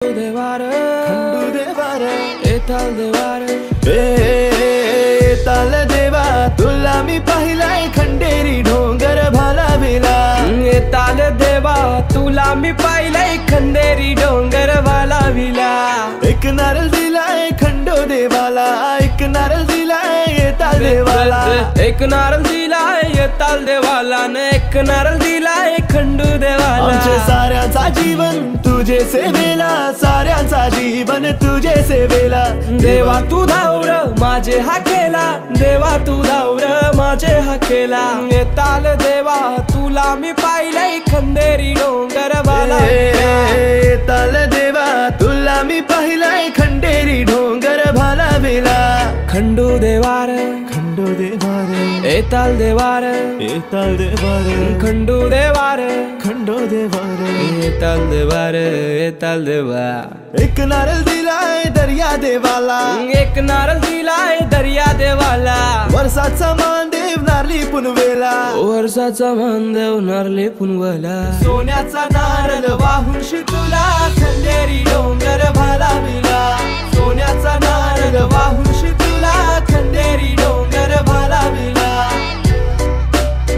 देवार खंडू देवार एताल देवार एताल देवा तुला मी पाहिलाय खंडेरी डोंगर भालाविला एताल देवा तुला मी पाहिलंय खंडेरी डोंगर भालाविला एक नारळ दिलाय खंडो देवाला एक नारळ दिलाय एताल देवाला एक नारळ दिलाय एताल देवाला न एक नारळ दिलाय खंडू देवाला आमचे साऱ्यांचा जीवन तुझे सेवेला साऱ्यांचा जीवन तुझे सेवेला देवा तू धावर माझे हाकेला देवा तू धावर माझे हाकेला एताल देवा तुला मी पाहिलंय खंडेरी डोंगर भालाविला एताल देवा तुला मी पाहिलाय खंडेरी डोंगर भालाविला खंडू देवार खंडो देवार एताल देवार एताल देवार खंडू देवार खंडो देवार एताल देवार एताल देवा एक नारळ दिलाय दर्या देवाला एक नारळ दिलाय दर्या देवाला वर्षाचा मानदेव नारली पुनवेला वर्षाचा मानदेव नारली पुनवला सोन्याचा नारळ वाहून शितुला खंडेरी डोंगर भालाविला